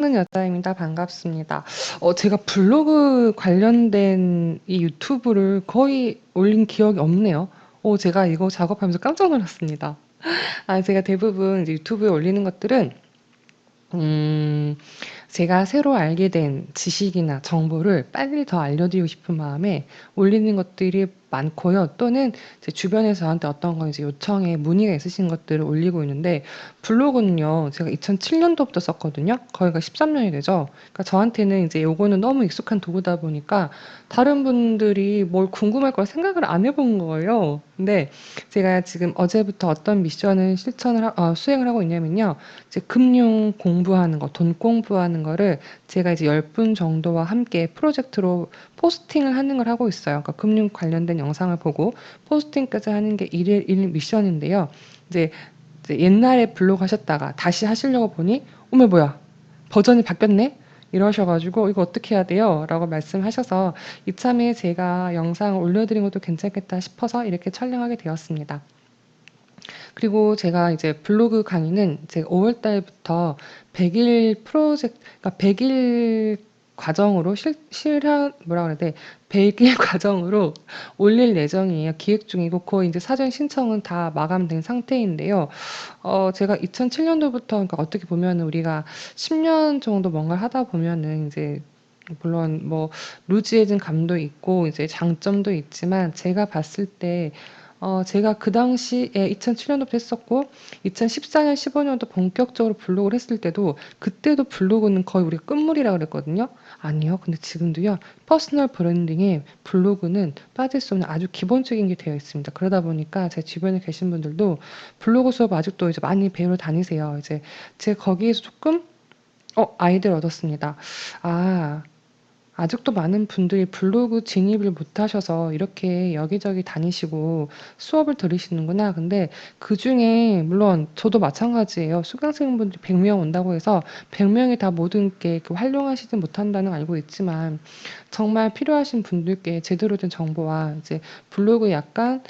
는 여자입니다. 반갑습니다. 제가 블로그 관련된 이 유튜브를 거의 올린 기억이 없네요. 제가 이거 작업하면서 깜짝 놀랐습니다. 제가 대부분 이제 유튜브에 올리는 것들은 음, 제가 새로 알게 된 지식이나 정보를 빨리 더 알려드리고 싶은 마음에 올리는 것들이 많고요. 또는 제 주변에서 저한테 어떤 거 이제 요청에 문의가 있으신 것들을 올리고 있는데, 블로그는요, 제가 2007년도부터 썼거든요. 거의가 13년이 되죠. 그러니까 저한테는 이제 요거는 너무 익숙한 도구다 보니까 다른 분들이 뭘 궁금할 거라 생각을 안 해본 거예요. 근데 제가 지금 어제부터 어떤 미션을 수행을 하고 있냐면요. 이제 금융 공부하는 거, 돈 공부하는 거를 제가 이제 10분 정도와 함께 프로젝트로 포스팅을 하는 걸 하고 있어요. 그러니까 금융 관련된 영상을 보고 포스팅까지 하는 게 일일 미션인데요. 이제, 이제 옛날에 블로그 하셨다가 다시 하시려고 보니, 어머, 뭐야, 버전이 바뀌었네? 이러셔가지고, 이거 어떻게 해야 돼요? 라고 말씀하셔서 이참에 제가 영상을 올려드린 것도 괜찮겠다 싶어서 이렇게 촬영하게 되었습니다. 그리고 제가 이제 블로그 강의는 제가 5월 달부터 100일 그러니까 100일 과정으로 뭐라 그래야 돼? 100일 과정으로 올릴 예정이에요. 기획 중이고, 거의 이제 사전 신청은 다 마감된 상태인데요. 제가 2007년도부터, 그러니까 어떻게 보면 우리가 10년 정도 뭔가를 하다 보면은 이제 물론 뭐 루즈해진 감도 있고 이제 장점도 있지만, 제가 봤을 때 제가 그 당시에 2007년도부터 했었고 2014년 15년도 본격적으로 블로그를 했을 때도, 그때도 블로그는 거의 우리가 끝물이라고 그랬거든요. 아니요. 근데 지금도요. 퍼스널 브랜딩에 블로그는 빠질 수 없는 아주 기본적인 게 되어 있습니다. 그러다 보니까 제 주변에 계신 분들도 블로그 수업 아직도 이제 많이 배우러 다니세요. 이제 제가 거기에서 조금 아이디어를 얻었습니다. 아, 아직도 많은 분들이 블로그 진입을 못 하셔서 이렇게 여기저기 다니시고 수업을 들으시는구나. 근데 그중에 물론 저도 마찬가지예요. 수강생분들이 100명 온다고 해서 100명이 다 모든 게 활용하시지 못한다는 걸 알고 있지만, 정말 필요하신 분들께 제대로 된 정보와 이제 블로그 약간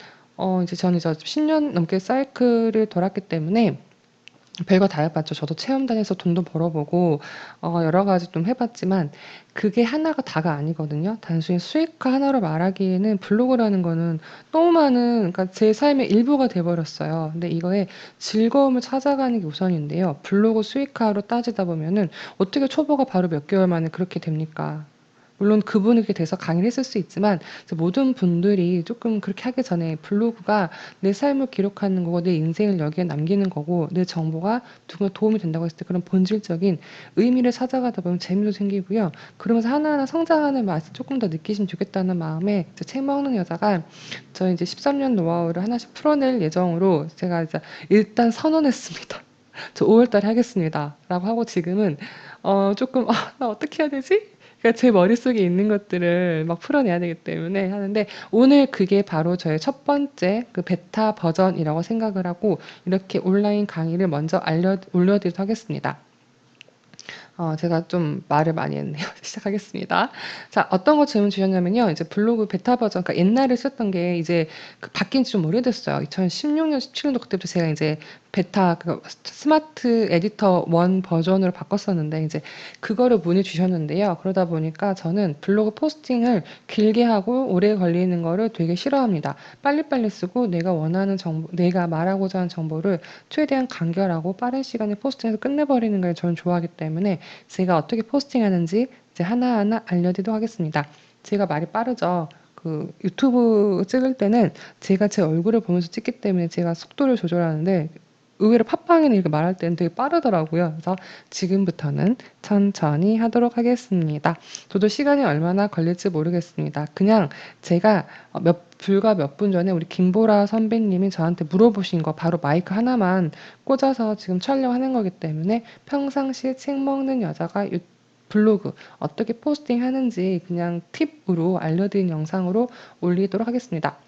이제 저는 이제 10년 넘게 사이클을 돌았기 때문에 별거 다 해봤죠. 저도 체험단에서 돈도 벌어보고 여러 가지 좀 해봤지만, 그게 하나가 다가 아니거든요. 단순히 수익화 하나로 말하기에는 블로그라는 거는 너무 많은, 그러니까 제 삶의 일부가 돼버렸어요. 근데 이거에 즐거움을 찾아가는 게 우선인데요. 블로그 수익화로 따지다 보면은 어떻게 초보가 바로 몇 개월 만에 그렇게 됩니까? 물론 그분에게 대해서 강의를 했을 수 있지만, 이제 모든 분들이 조금 그렇게 하기 전에 블로그가 내 삶을 기록하는 거고 내 인생을 여기에 남기는 거고 내 정보가 누군가 도움이 된다고 했을 때 그런 본질적인 의미를 찾아가다 보면 재미도 생기고요. 그러면서 하나하나 성장하는 맛을 조금 더 느끼시면 좋겠다는 마음에 이제 책 먹는 여자가 저 이제 13년 노하우를 하나씩 풀어낼 예정으로 제가 이제 일단 선언했습니다. 저 5월 달에 하겠습니다. 라고 하고 지금은 조금 나 어떻게 해야 되지? 그러니까 제 머릿속에 있는 것들을 막 풀어내야 되기 때문에 하는데, 오늘 그게 바로 저의 첫 번째 그 베타 버전이라고 생각을 하고 이렇게 온라인 강의를 먼저 올려드리도록 하겠습니다. 제가 좀 말을 많이 했네요. 시작하겠습니다. 자, 어떤 거 질문 주셨냐면요. 이제 블로그 베타 버전, 그러니까 옛날에 썼던 게 이제 바뀐 지 좀 오래됐어요. 2016년, 17년도 그때부터 제가 이제 베타, 그 스마트 에디터 1 버전으로 바꿨었는데, 이제 그거를 문의 주셨는데요. 그러다 보니까 저는 블로그 포스팅을 길게 하고 오래 걸리는 거를 되게 싫어합니다. 빨리빨리 쓰고 내가 원하는 정보, 내가 말하고자 하는 정보를 최대한 간결하고 빠른 시간에 포스팅해서 끝내버리는 걸 저는 좋아하기 때문에 제가 어떻게 포스팅하는지 이제 하나하나 알려드리도록 하겠습니다. 제가 말이 빠르죠. 그 유튜브 찍을 때는 제가 제 얼굴을 보면서 찍기 때문에 제가 속도를 조절하는데, 의외로 팟빵에는 이렇게 말할 때는 되게 빠르더라고요. 그래서 지금부터는 천천히 하도록 하겠습니다. 저도 시간이 얼마나 걸릴지 모르겠습니다. 그냥 제가 불과 몇 분 전에 우리 김보라 선배님이 저한테 물어보신 거 바로 마이크 하나만 꽂아서 지금 촬영하는 거기 때문에, 평상시에 책 먹는 여자가 블로그 어떻게 포스팅 하는지 그냥 팁으로 알려드린 영상으로 올리도록 하겠습니다.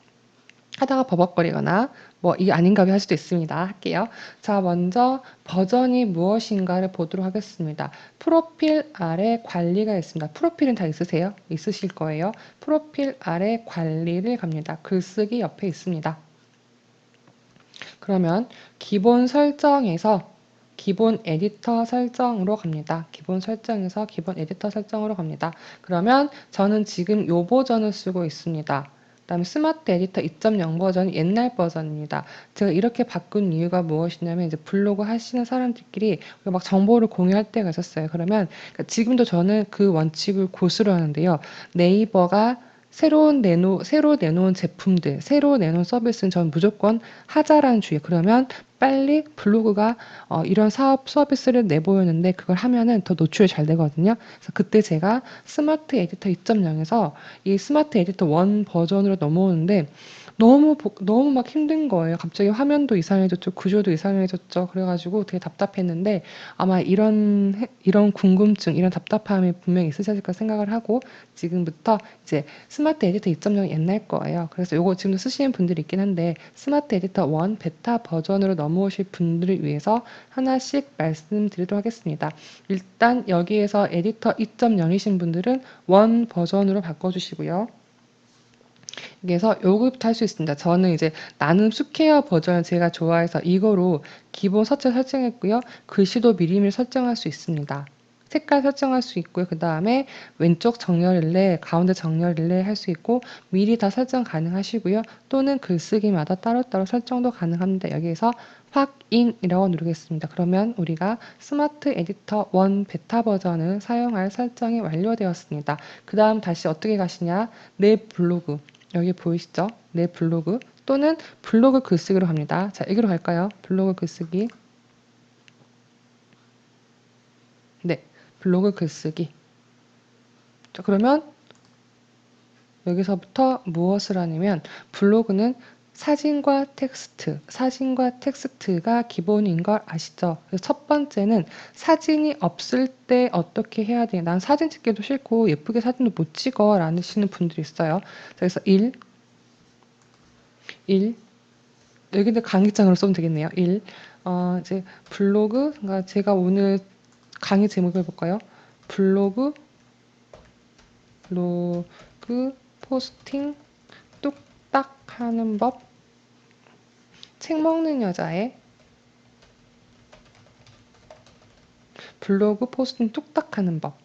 하다가 버벅거리거나 뭐 이게 아닌가 할 수도 있습니다. 할게요. 자, 먼저 버전이 무엇인가를 보도록 하겠습니다. 프로필 아래 관리가 있습니다. 프로필은 다 있으세요? 있으실 거예요. 프로필 아래 관리를 갑니다. 글쓰기 옆에 있습니다. 그러면 기본 설정에서 기본 에디터 설정으로 갑니다. 기본 설정에서 기본 에디터 설정으로 갑니다. 그러면 저는 지금 요 버전을 쓰고 있습니다. 그다음에 스마트 에디터 2.0 버전이 옛날 버전입니다. 제가 이렇게 바꾼 이유가 무엇이냐면 이제 블로그 하시는 사람들끼리 막 정보를 공유할 때가 있었어요. 그러면 그러니까 지금도 저는 그 원칙을 고수를 하는데요. 네이버가 새로 내놓은 제품들, 새로 내놓은 서비스는 전 무조건 하자라는 주의. 그러면 빨리 블로그가 이런 사업 서비스를 내보였는데 그걸 하면은 더 노출이 잘 되거든요. 그래서 그때 제가 스마트 에디터 2.0에서 이 스마트 에디터 1 버전으로 넘어오는데 너무 막 힘든 거예요. 갑자기 화면도 이상해졌죠. 구조도 이상해졌죠. 그래가지고 되게 답답했는데 아마 이런 궁금증, 이런 답답함이 분명히 있으셨을 까 생각을 하고 지금부터 이제 스마트 에디터 2.0이 옛날 거예요. 그래서 요거 지금도 쓰시는 분들이 있긴 한데 스마트 에디터 1 베타 버전으로 넘어오실 분들을 위해서 하나씩 말씀드리도록 하겠습니다. 일단 여기에서 에디터 2.0이신 분들은 1 버전으로 바꿔주시고요. 그래서 요거부터 할 수 있습니다. 저는 이제 나눔 스퀘어 버전을 제가 좋아해서 이거로 기본 서체 설정했고요. 글씨도 미리미리 설정할 수 있습니다. 색깔 설정할 수 있고요. 그 다음에 왼쪽 정렬 릴레이, 가운데 정렬 릴레이 할 수 있고 미리 다 설정 가능하시고요. 또는 글쓰기마다 따로따로 설정도 가능합니다. 여기에서 확인이라고 누르겠습니다. 그러면 우리가 스마트 에디터 1 베타 버전을 사용할 설정이 완료되었습니다. 그 다음 다시 어떻게 가시냐? 내 블로그. 여기 보이시죠? 내 블로그 또는 블로그 글쓰기로 갑니다. 자, 여기로 갈까요? 블로그 글쓰기. 네, 블로그 글쓰기. 자, 그러면 여기서부터 무엇을 하냐면 블로그는 사진과 텍스트가 기본인 걸 아시죠? 그래서 첫 번째는 사진이 없을 때 어떻게 해야 돼? 난 사진 찍기도 싫고 예쁘게 사진도 못 찍어 라시는 분들이 있어요. 그래서 1 여기도 강의장으로 쓰면 되겠네요. 1. 이제 블로그, 그러니까 제가 오늘 강의 제목을 볼까요? 블로그 포스팅 뚝딱 하는 법. 책 먹는 여자의 블로그 포스팅 뚝딱 하는 법.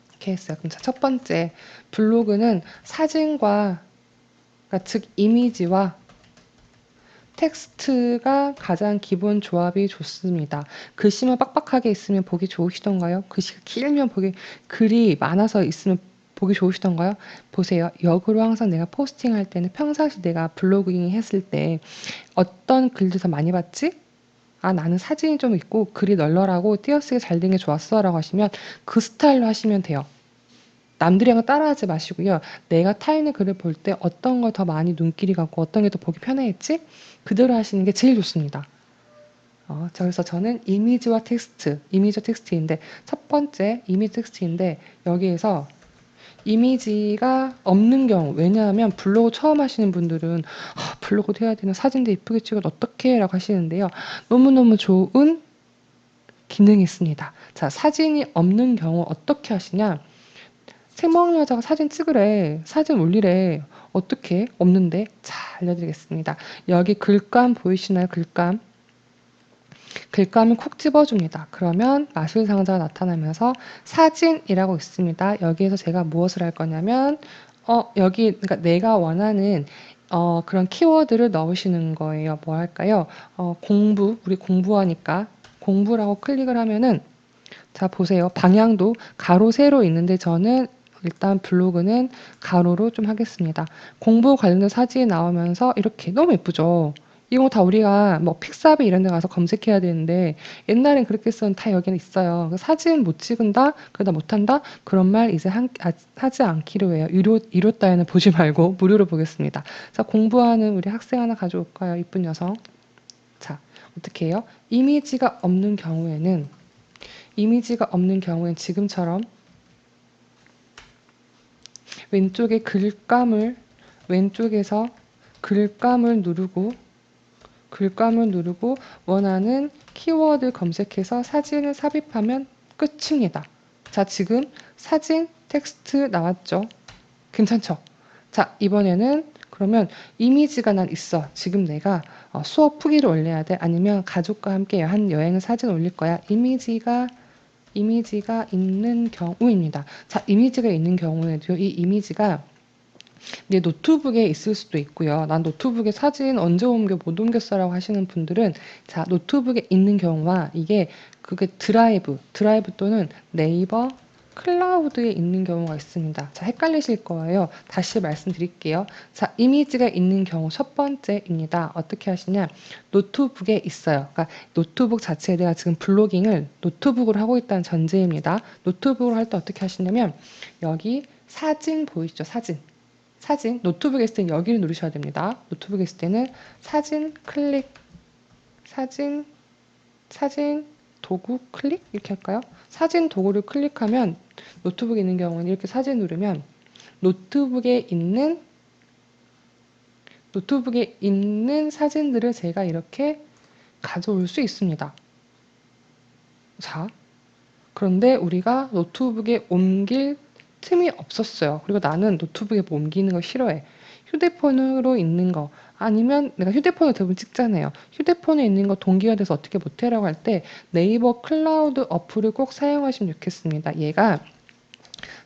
이렇게 했어요. 그럼 자, 첫 번째, 블로그는 사진과, 그러니까 즉 이미지와 텍스트가 가장 기본 조합이 좋습니다. 글씨만 빡빡하게 있으면 보기 좋으시던가요? 글씨가 길면 글이 많아서 있으면 보기 좋으시던가요? 보세요. 역으로 항상 내가 포스팅할 때는 평상시 내가 블로깅 했을 때 어떤 글들 더 많이 봤지? 아, 나는 사진이 좀 있고 글이 널널하고 띄어쓰기 잘 된 게 좋았어 라고 하시면 그 스타일로 하시면 돼요. 남들이랑 따라하지 마시고요. 내가 타인의 글을 볼 때 어떤 걸 더 많이 눈길이 가고 어떤 게 더 보기 편해했지? 그대로 하시는 게 제일 좋습니다. 자, 그래서 저는 이미지와 텍스트인데 첫 번째 이미지 텍스트인데 여기에서 이미지가 없는 경우 왜냐하면 블로그 처음 하시는 분들은 블로그도 해야 되나 사진도 이쁘게 찍어도 어떡해 라고 하시는데요. 너무너무 좋은 기능이 있습니다. 자, 사진이 없는 경우 어떻게 하시냐? 책 먹는 여자가 사진 찍으래, 사진 올리래. 어떻게? 없는데? 자, 알려드리겠습니다. 여기 글감 보이시나요? 글감을 콕 집어줍니다. 그러면 마술 상자가 나타나면서 사진이라고 있습니다. 여기에서 제가 무엇을 할 거냐면 그러니까 내가 원하는 그런 키워드를 넣으시는 거예요. 뭐 할까요? 우리 공부하니까 공부라고 클릭을 하면은 자, 보세요. 방향도 가로, 세로 있는데 저는 일단 블로그는 가로로 좀 하겠습니다. 공부 관련된 사진이 나오면서 이렇게 너무 예쁘죠? 이거 다 우리가 뭐 픽사비 이런 데 가서 검색해야 되는데 옛날엔 그렇게 써는 다 여기는 있어요. 사진 못 찍은다? 그러다 못한다? 그런 말 이제 하지 않기로 해요. 유료 따위는 보지 말고 무료로 보겠습니다. 자, 공부하는 우리 학생 하나 가져올까요? 이쁜 여성. 자, 어떻게 해요? 이미지가 없는 경우엔 지금처럼 왼쪽에서 글감을 누르고 원하는 키워드 검색해서 사진을 삽입하면 끝입니다. 자, 지금 사진 텍스트 나왔죠? 괜찮죠? 자, 이번에는 그러면 이미지가 난 있어. 지금 내가 수업 후기를 올려야 돼? 아니면 가족과 함께 한 여행 사진 올릴 거야? 이미지가 있는 경우입니다. 자, 이미지가 있는 경우에도 이 이미지가 내 노트북에 있을 수도 있고요. 난 노트북에 사진 언제 옮겨 못 옮겼어라고 하시는 분들은 자, 노트북에 있는 경우와 이게 그게 드라이브 또는 네이버 클라우드에 있는 경우가 있습니다. 자, 헷갈리실 거예요. 다시 말씀드릴게요. 자, 이미지가 있는 경우 첫 번째입니다. 어떻게 하시냐? 노트북에 있어요. 그러니까 노트북 자체에 내가 지금 블로깅을 노트북으로 하고 있다는 전제입니다. 노트북으로 할 때 어떻게 하시냐면 여기 사진 보이시죠? 사진, 노트북에 있을 때는 여기를 누르셔야 됩니다. 노트북에 있을 때는 사진 클릭, 사진, 사진 도구 클릭? 이렇게 할까요? 사진 도구를 클릭하면 노트북에 있는 경우는 이렇게 사진 누르면 노트북에 있는 사진들을 제가 이렇게 가져올 수 있습니다. 자, 그런데 우리가 노트북에 옮길 틈이 없었어요. 그리고 나는 노트북에 뭐 옮기는 거 싫어해. 휴대폰으로 있는 거 아니면 내가 휴대폰을 대부분 찍잖아요. 휴대폰에 있는 거 동기화 돼서 어떻게 못해라고 할 때 네이버 클라우드 어플을 꼭 사용하시면 좋겠습니다. 얘가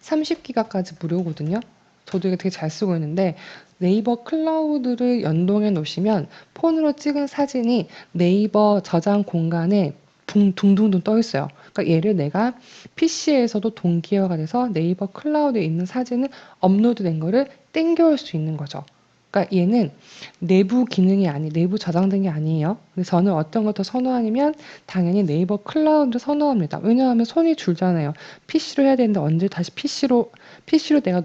30기가까지 무료거든요. 저도 이거 되게 잘 쓰고 있는데 네이버 클라우드를 연동해 놓으시면 폰으로 찍은 사진이 네이버 저장 공간에 둥둥둥 떠 있어요. 그러니까 얘를 내가 PC에서도 동기화가 돼서 네이버 클라우드에 있는 사진을 업로드된 거를 땡겨올 수 있는 거죠. 그러니까 얘는 내부 저장된 게 아니에요. 근데 저는 어떤 걸 더 선호하냐면 당연히 네이버 클라우드 선호합니다. 왜냐하면 손이 줄잖아요. PC로 해야 되는데 언제 다시 PC로 내가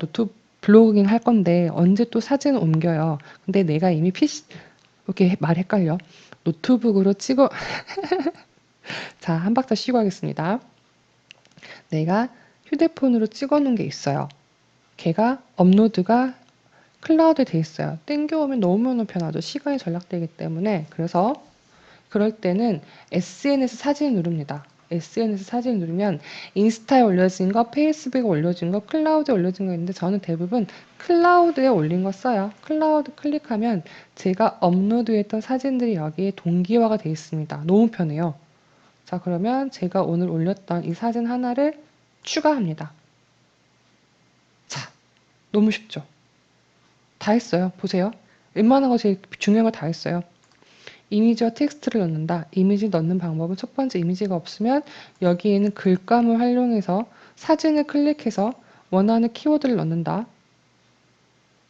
블로깅 할 건데 언제 또 사진을 옮겨요. 근데 내가 이미 PC, 이렇게 말 헷갈려. 노트북으로 찍어, 자, 한 박자 쉬고 하겠습니다. 내가 휴대폰으로 찍어 놓은 게 있어요. 걔가 업로드가 클라우드에 돼 있어요. 땡겨오면 너무너무 편하죠. 시간이 절약되기 때문에. 그래서 그럴 때는 SNS 사진 누릅니다. SNS 사진 누르면 인스타에 올려진 거, 페이스북에 올려진 거, 클라우드에 올려진 거 있는데 저는 대부분 클라우드에 올린 거 써요. 클라우드 클릭하면 제가 업로드했던 사진들이 여기에 동기화가 되어 있습니다. 너무 편해요. 자, 그러면 제가 오늘 올렸던 이 사진 하나를 추가합니다. 자, 너무 쉽죠? 다 했어요. 보세요. 웬만한 거 제일 중요한 거 다 했어요. 이미지와 텍스트를 넣는다. 이미지 넣는 방법은 첫 번째 이미지가 없으면 여기에는 글감을 활용해서 사진을 클릭해서 원하는 키워드를 넣는다.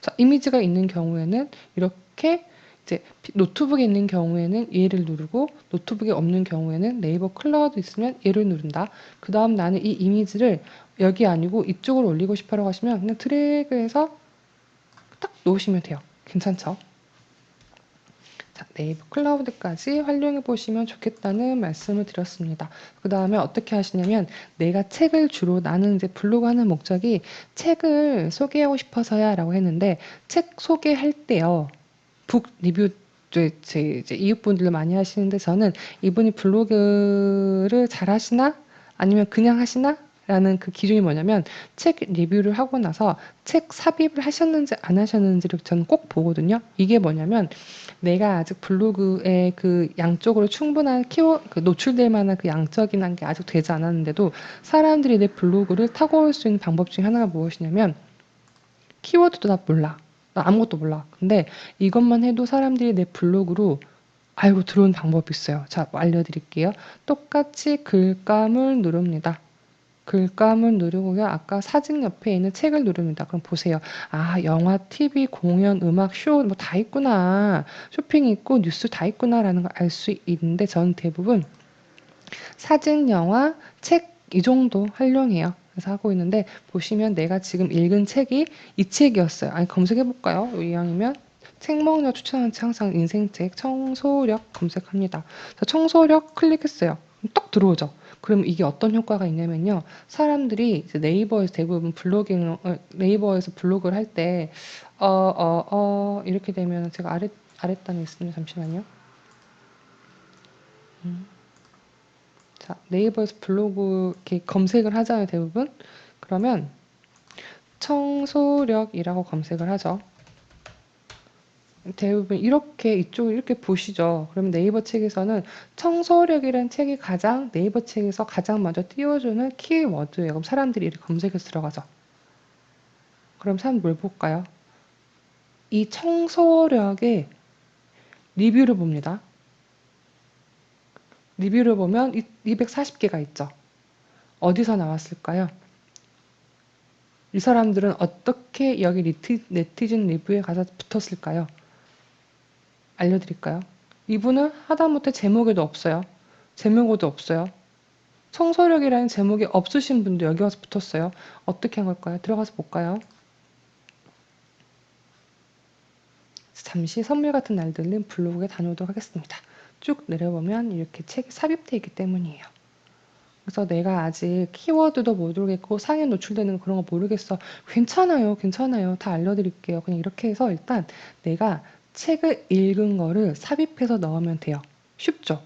자, 이미지가 있는 경우에는 이렇게 이제 노트북에 있는 경우에는 얘를 누르고 노트북에 없는 경우에는 네이버 클라우드 있으면 얘를 누른다. 그 다음 나는 이 이미지를 여기 아니고 이쪽으로 올리고 싶어라고 하시면 그냥 드래그해서 딱 놓으시면 돼요. 괜찮죠? 자, 네이버 클라우드까지 활용해 보시면 좋겠다는 말씀을 드렸습니다. 그 다음에 어떻게 하시냐면 내가 책을 주로 나는 이제 블로그 하는 목적이 책을 소개하고 싶어서야 라고 했는데 책 소개할 때요. 북 리뷰 제 이제 이웃분들 많이 하시는데 저는 이분이 블로그를 잘 하시나? 아니면 그냥 하시나? 라는 그 기준이 뭐냐면 책 리뷰를 하고 나서 책 삽입을 하셨는지 안 하셨는지를 저는 꼭 보거든요. 이게 뭐냐면 내가 아직 블로그에 그 양쪽으로 충분한 그 노출될 만한 그 양적인 게 아직 되지 않았는데도 사람들이 내 블로그를 타고 올 수 있는 방법 중에 하나가 무엇이냐면 키워드도 나 몰라. 나 아무것도 몰라. 근데 이것만 해도 사람들이 내 블로그로 알고 들어온 방법이 있어요. 자, 알려드릴게요. 똑같이 글감을 누릅니다. 글감을 누르고요. 아까 사진 옆에 있는 책을 누릅니다. 그럼 보세요. 아, 영화, TV, 공연, 음악, 쇼, 뭐 다 있구나. 쇼핑 있고 뉴스 다 있구나라는 걸 알 수 있는데 저는 대부분 사진, 영화, 책 이 정도 활용해요. 그래서 하고 있는데 보시면 내가 지금 읽은 책이 이 책이었어요. 아니 검색해 볼까요? 이왕이면 책 먹느라 추천하는 책 항상 인생책 청소력 검색합니다. 저 청소력 클릭했어요. 딱 들어오죠. 그럼 이게 어떤 효과가 있냐면요. 사람들이 이제 네이버에서 대부분 네이버에서 블로그를 할 때, 이렇게 되면 제가 아랫단에 있습니다. 잠시만요. 자, 네이버에서 블로그 이렇게 검색을 하잖아요, 대부분. 그러면 청소력이라고 검색을 하죠. 대부분 이렇게 이쪽을 이렇게 보시죠. 그러면 네이버 책에서는 청소력이라는 책이 가장 네이버 책에서 가장 먼저 띄워주는 키워드예요. 그럼 사람들이 이렇게 검색해서 들어가죠. 그럼 사람 뭘 볼까요? 이 청소력의 리뷰를 봅니다. 리뷰를 보면 240개가 있죠. 어디서 나왔을까요? 이 사람들은 어떻게 여기 네티즌 리뷰에 가서 붙었을까요? 알려드릴까요? 이분은 하다못해 제목에도 없어요. 제목에도 없어요. 청소력이라는 제목이 없으신 분도 여기 와서 붙었어요. 어떻게 한 걸까요? 들어가서 볼까요? 잠시 선물 같은 날들은 블로그에 다녀오도록 하겠습니다. 쭉 내려보면 이렇게 책이 삽입되어 있기 때문이에요. 그래서 내가 아직 키워드도 모르겠고 상에 노출되는 그런 거 모르겠어. 괜찮아요. 괜찮아요. 다 알려드릴게요. 그냥 이렇게 해서 일단 내가 책을 읽은 거를 삽입해서 넣으면 돼요. 쉽죠?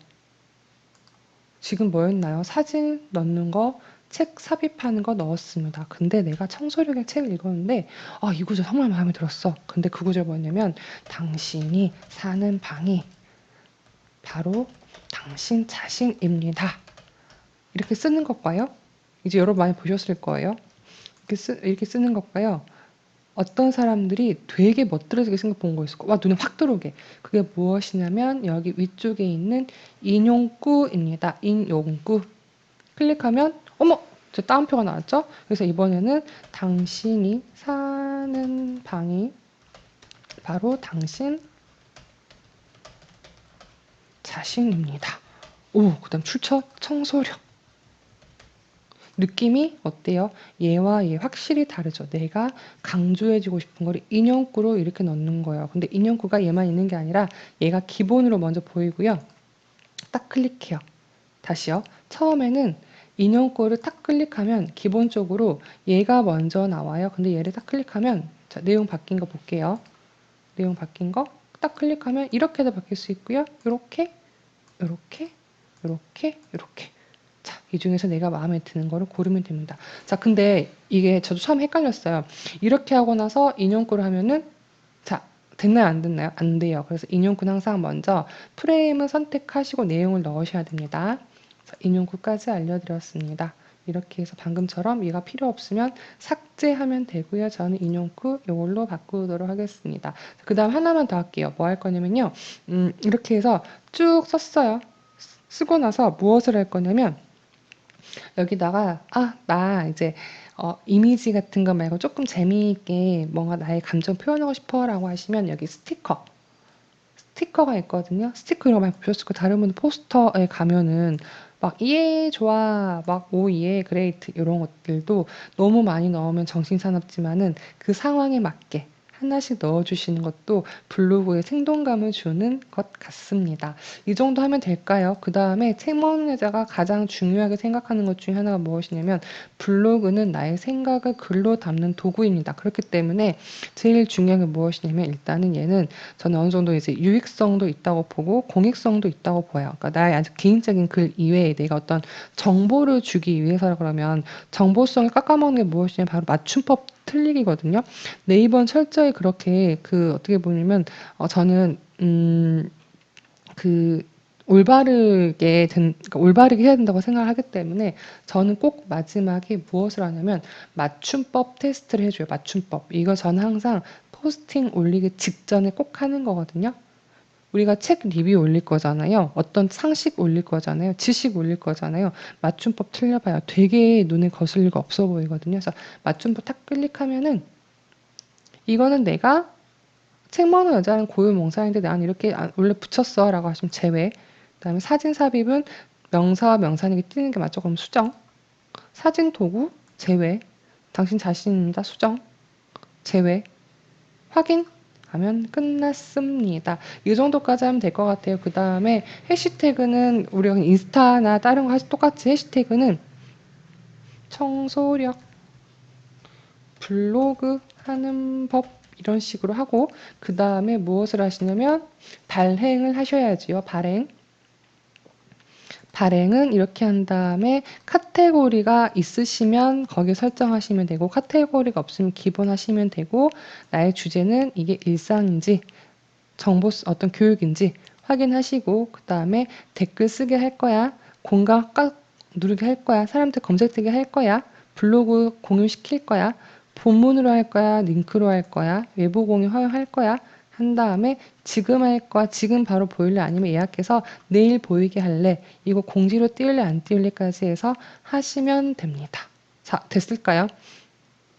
지금 뭐였나요? 사진 넣는 거, 책 삽입하는 거 넣었습니다. 근데 내가 청소력의 책을 읽었는데 이 구절 정말 마음에 들었어. 근데 그 구절 뭐냐면 당신이 사는 방이 바로 당신 자신입니다. 이렇게 쓰는 것과요. 이제 여러분 많이 보셨을 거예요. 이렇게 쓰는 것과요. 어떤 사람들이 되게 멋들어지게 생각 본 거 있을 거예요. 와, 눈에 확 들어오게. 그게 무엇이냐면 여기 위쪽에 있는 인용구입니다. 인용구. 클릭하면 어머! 저 따옴표가 나왔죠? 그래서 이번에는 당신이 사는 방이 바로 당신 자신입니다. 오, 그 다음 출처 청소력. 느낌이 어때요? 얘와 얘 확실히 다르죠. 내가 강조해주고 싶은 거를 인형구로 이렇게 넣는 거예요. 근데 인형구가 얘만 있는 게 아니라 얘가 기본으로 먼저 보이고요. 딱 클릭해요. 다시요. 처음에는 인형구를 딱 클릭하면 기본적으로 얘가 먼저 나와요. 근데 얘를 딱 클릭하면 자, 내용 바뀐 거 볼게요. 내용 바뀐 거 딱 클릭하면 이렇게도 바뀔 수 있고요. 이렇게, 이렇게, 이렇게, 이렇게. 자, 이 중에서 내가 마음에 드는 거를 고르면 됩니다. 자, 근데 이게 저도 처음 헷갈렸어요. 이렇게 하고 나서 인용구를 하면은 자, 됐나요? 안 됐나요? 안 돼요. 그래서 인용구는 항상 먼저 프레임을 선택하시고 내용을 넣으셔야 됩니다. 인용구까지 알려드렸습니다. 이렇게 해서 방금처럼 얘가 필요 없으면 삭제하면 되고요. 저는 인용구 이걸로 바꾸도록 하겠습니다. 그 다음 하나만 더 할게요. 뭐 할 거냐면요. 이렇게 해서 쭉 썼어요. 쓰고 나서 무엇을 할 거냐면 여기다가 나 이제 이미지 같은 거 말고 조금 재미있게 뭔가 나의 감정 표현하고 싶어 라고 하시면 여기 스티커가 있거든요. 스티커 이런 거 많이 보셨을 거예요. 다른 분들 포스터에 가면은 막 예 좋아 막 오 예 그레이트 이런 것들도 너무 많이 넣으면 정신사납지만은 그 상황에 맞게 하나씩 넣어주시는 것도 블로그에 생동감을 주는 것 같습니다. 이 정도 하면 될까요? 그 다음에 책 먹는 여자가 가장 중요하게 생각하는 것 중에 하나가 무엇이냐면 블로그는 나의 생각을 글로 담는 도구입니다. 그렇기 때문에 제일 중요한 게 무엇이냐면 일단은 얘는 저는 어느 정도 이제 유익성도 있다고 보고 공익성도 있다고 보여요. 그러니까 나의 아주 개인적인 글 이외에 내가 어떤 정보를 주기 위해서 그러면 정보성을 깎아먹는 게 무엇이냐면 바로 맞춤법 틀리기거든요. 네이버는 철저히 그렇게 어떻게 보냐면 저는 그 그러니까 올바르게 해야 된다고 생각을 하기 때문에 저는 꼭 마지막에 무엇을 하냐면 맞춤법 테스트를 해줘요. 맞춤법. 이거 저는 항상 포스팅 올리기 직전에 꼭 하는 거거든요. 우리가 책 리뷰 올릴 거잖아요. 어떤 상식 올릴 거잖아요. 지식 올릴 거잖아요. 맞춤법 틀려봐요. 되게 눈에 거슬릴 거 없어 보이거든요. 그래서 맞춤법 탁 클릭하면은 이거는 내가 책 먹는 여자는 고유명사인데 난 이렇게 원래 붙였어 라고 하시면 제외. 그 다음에 사진 삽입은 명사와 명사는 이게 띄는 게 맞죠? 그럼 수정. 사진 도구 제외. 당신 자신입니다. 수정. 제외. 확인. 하면 끝났습니다. 이 정도까지 하면 될 것 같아요. 그 다음에 해시태그는 우리가 인스타나 다른 거 똑같이 해시태그는 청소력, 블로그 하는 법 이런 식으로 하고 그 다음에 무엇을 하시냐면 발행을 하셔야지요. 발행은 이렇게 한 다음에 카테고리가 있으시면 거기 설정하시면 되고 카테고리가 없으면 기본 하시면 되고 나의 주제는 이게 일상인지 어떤 교육인지 확인하시고 그 다음에 댓글 쓰게 할 거야. 공감 꽉 누르게 할 거야. 사람들 검색되게 할 거야. 블로그 공유시킬 거야. 본문으로 할 거야. 링크로 할 거야. 외부 공유 허용할 거야. 한 다음에 지금 할 거야. 지금 바로 보일래? 아니면 예약해서 내일 보이게 할래? 이거 공지로 띄울래? 안 띄울래까지 해서 하시면 됩니다. 자, 됐을까요?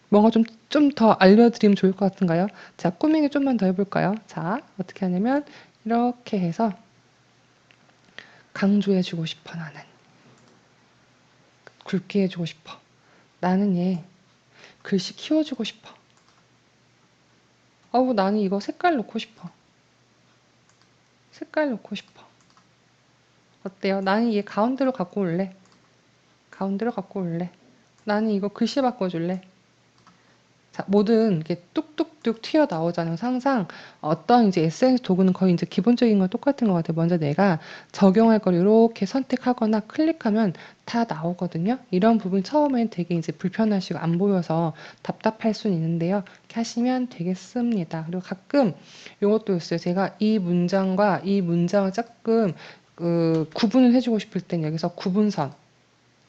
뭔가 좀 더 알려드리면 좋을 것 같은가요? 자, 꾸미기 좀만 더 해볼까요? 자, 어떻게 하냐면 이렇게 해서 강조해주고 싶어, 나는. 굵게 해주고 싶어. 나는 얘 글씨 키워주고 싶어. 나는 이거 색깔 넣고 싶어. 색깔 넣고 싶어. 어때요? 나는 얘 가운데로 갖고 올래. 가운데로 갖고 올래. 나는 이거 글씨 바꿔줄래. 자, 뭐든 이렇게 뚝뚝뚝 튀어나오잖아요. 항상 어떤 이제 SNS 도구는 거의 이제 기본적인 건 똑같은 것 같아요. 먼저 내가 적용할 걸 이렇게 선택하거나 클릭하면 다 나오거든요. 이런 부분 처음엔 되게 이제 불편하시고 안 보여서 답답할 수는 있는데요. 이렇게 하시면 되겠습니다. 그리고 가끔 이것도 있어요. 제가 이 문장과 이 문장을 조금 구분을 해주고 싶을 땐 여기서 구분선.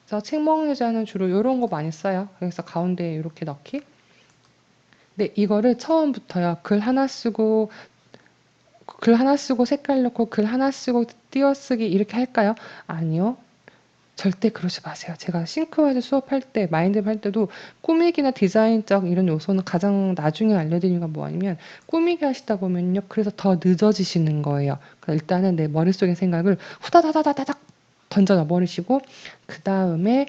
그래서 책 먹는 여자는 주로 이런 거 많이 써요. 그래서 가운데에 이렇게 넣기. 네, 이거를 처음부터요. 글 하나 쓰고 색깔 넣고 글 하나 쓰고 띄어쓰기 이렇게 할까요? 아니요. 절대 그러지 마세요. 제가 싱크와드 수업할 때, 마인드맵 할 때도 꾸미기나 디자인적 이런 요소는 가장 나중에 알려드리는 건 뭐냐면 꾸미기 하시다 보면요. 그래서 더 늦어지시는 거예요. 그러니까 일단은 내 머릿속의 생각을 후다다다다닥 던져 넣어버리시고 그 다음에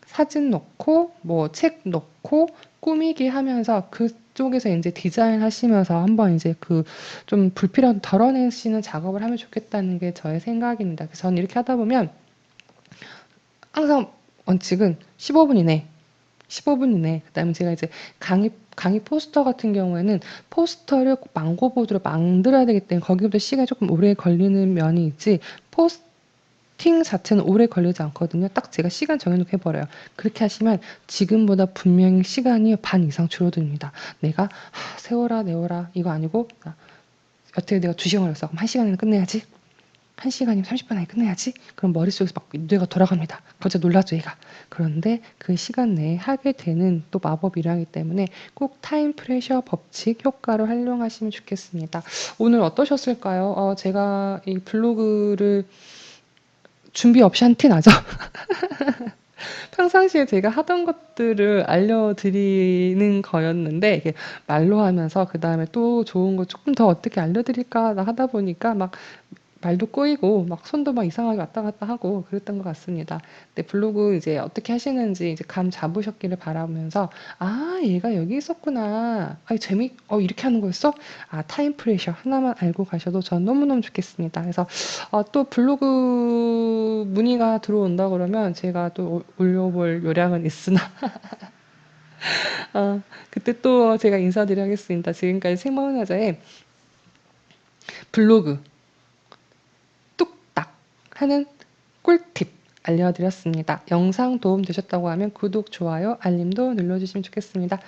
사진 넣고 뭐 책 넣고 꾸미기 하면서 그쪽에서 이제 디자인 하시면서 한번 이제 그 좀 불필요한 덜어내시는 작업을 하면 좋겠다는 게 저의 생각입니다. 그래서 저는 이렇게 하다 보면 항상 원칙은 15분 이내, 15분 이내. 그다음에 제가 이제 강의 포스터 같은 경우에는 포스터를 꼭 망고보드로 만들어야 되기 때문에 거기부터 시간이 조금 오래 걸리는 면이 있지. 팅 자체는 오래 걸리지 않거든요. 딱 제가 시간 정해놓고 해버려요. 그렇게 하시면 지금보다 분명히 시간이 반 이상 줄어듭니다. 내가 세워라 내워라 이거 아니고 여태 내가 2시간 걸렸어. 그럼 1시간에는 끝내야지. 1시간이면 30분 안에 끝내야지. 그럼 머릿속에서 막 뇌가 돌아갑니다. 갑자기 놀라죠 얘가. 그런데 그 시간 내에 하게 되는 또 마법이라기 때문에 꼭 타임 프레셔 법칙 효과를 활용하시면 좋겠습니다. 오늘 어떠셨을까요? 제가 이 블로그를 준비 없이 한 티 나죠? 평상시에 제가 하던 것들을 알려드리는 거였는데, 이게 말로 하면서, 그 다음에 또 좋은 거 조금 더 어떻게 알려드릴까 하다 보니까 막 말도 꼬이고, 막 손도 막 이상하게 왔다 갔다 하고 그랬던 것 같습니다. 근데 블로그 이제 어떻게 하시는지 이제 감 잡으셨기를 바라면서, 아, 얘가 여기 있었구나. 아, 이렇게 하는 거였어? 아, 타임 프레셔 하나만 알고 가셔도 전 너무너무 좋겠습니다. 그래서 또 블로그 문의가 들어온다 그러면 제가 또 올려볼 요량은 있으나 그때 또 제가 인사드리겠습니다. 지금까지 생방문화자의 블로그 뚝딱 하는 꿀팁 알려드렸습니다. 영상 도움 되셨다고 하면 구독, 좋아요, 알림도 눌러주시면 좋겠습니다.